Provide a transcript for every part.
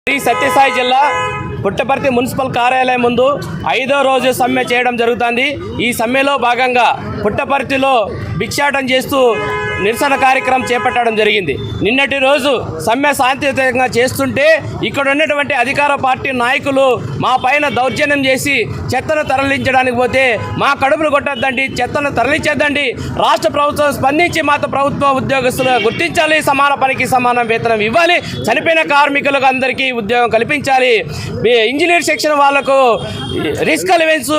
శ్రీ సత్యసాయి జిల్లా పుట్టపర్తి మున్సిపల్ కార్యాలయం ముందు 5వ రోజు సమ్మె చేయడం జరుగుతుంది. ఈ సమ్మెలో భాగంగా పుట్టపర్తిలో భిక్షాటన చేస్తూ నిరసన కార్యక్రమం చేపట్టడం జరిగింది. నిన్నటి రోజు సమ్మె శాంతియుతంగా చేస్తుంటే ఇక్కడ ఉన్నటువంటి అధికార పార్టీ నాయకులు మా పైన దౌర్జన్యం చేసి చెత్తను తరలించడానికి పోతే మా కడుపులు కొట్టద్దండి, చెత్తను తరలించద్దండి, రాష్ట్ర ప్రభుత్వం స్పందించి మాతో ప్రభుత్వ ఉద్యోగస్తులు గుర్తించాలి, సమాన పనికి సమాన వేతనం ఇవ్వాలి, చనిపోయిన కార్మికులకు అందరికీ ఉద్యోగం కల్పించాలి, ఇంజనీర్ సెక్షన్ వాళ్లకు రిస్క్ అలవెన్స్,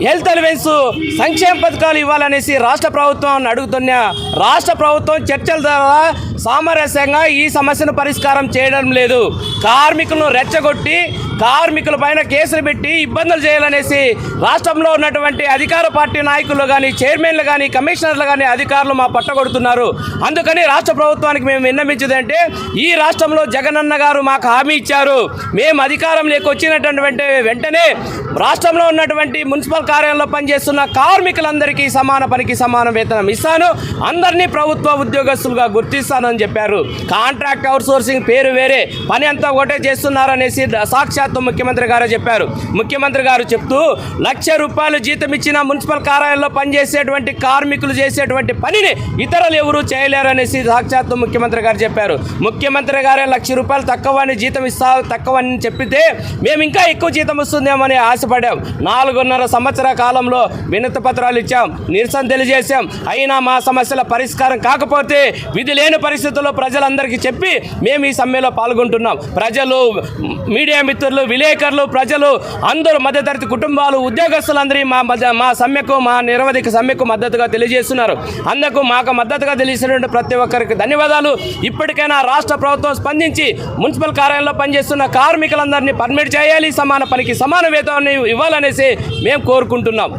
హెల్త్ అలవెన్స్, సంక్షేమ పథకాలు ఇవ్వాలనేసి రాష్ట్ర ప్రభుత్వం అడుగుతున్న రాష్ట్ర ప్రభుత్వం చర్చల ద్వారా సామరస్యంగా ఈ సమస్యను పరిష్కారం చేయడం లేదు. కార్మికులను రెచ్చగొట్టి కార్మికుల పైన కేసులు పెట్టి ఇబ్బందులు చేయాలనేసి రాష్ట్రంలో ఉన్నటువంటి అధికార పార్టీ నాయకులు కానీ, చైర్మన్లు కానీ, కమిషనర్లు కానీ అధికారులు మా పట్టగొడుతున్నారు. అందుకని రాష్ట్ర ప్రభుత్వానికి మేము విన్నవించేదంటే, ఈ రాష్ట్రంలో జగనన్న గారు మాకు హామీ ఇచ్చారు, మేము అధికారంలోకి వచ్చినటువంటి వెంటనే రాష్ట్రంలో ఉన్నటువంటి మున్సిపల్ కార్యాలయంలో పనిచేస్తున్న కార్మికులందరికీ సమాన పనికి సమాన వేతనం ఇస్తాను, అందరినీ ప్రభుత్వ ఉద్యోగస్తులుగా గుర్తిస్తానని చెప్పారు. కాంట్రాక్ట్ అవుట్సోర్సింగ్ పేరు వేరే, పని అంతా ఒకటే చేస్తున్నారనేసి సాక్షాత్తు ముఖ్యమంత్రి గారు చెప్పారు. ముఖ్యమంత్రి గారు చెప్తూ ₹1,00,000 జీతం ఇచ్చిన మున్సిపల్ కార్యాలయంలో పనిచేసేటువంటి కార్మికులు చేసేటువంటి పనిని ఇతరులు ఎవరు చేయలేరనేసి సాక్షాత్తు ముఖ్యమంత్రి గారు చెప్పారు. ముఖ్యమంత్రి గారే ₹1,00,000 తక్కువని జీతం తక్కువని చెప్పితే మేము ఇంకా ఎక్కువ జీతం వస్తుందేమని ఆశపడాం. 4.5 సంవత్సరాల కాలంలో వినతి పత్రాలు ఇచ్చాం, నిరసన తెలియజేశాం. అయినా మా సమస్యల పరిష్కారం కాకపోతే విధి లేని పరిస్థితుల్లో ప్రజలందరికీ చెప్పి మేము ఈ సమ్మెలో పాల్గొంటున్నాం. ప్రజలు, మీడియా మిత్రులు, విలేకరులు, ప్రజలు అందరూ, మధ్యతరగతి కుటుంబాలు, ఉద్యోగస్తులందరూ మా సమ్మెకు, మా నిరవధిక సమ్మెకు మద్దతుగా తెలియజేస్తున్నారు. అందుకు మాకు మద్దతుగా తెలియజేసినటువంటి ప్రతి ఒక్కరికి ధన్యవాదాలు. ఇప్పటికైనా రాష్ట్ర ప్రభుత్వం స్పందించి మున్సిపల్ కార్యాలయంలో పనిచేస్తున్న కార్మికులందరినీ పర్మిట్ చేయాలి, సమాన పనికి సమాన వేతనాన్ని ఇవ్వాలనేసి మేము కోరుకుంటున్నాం.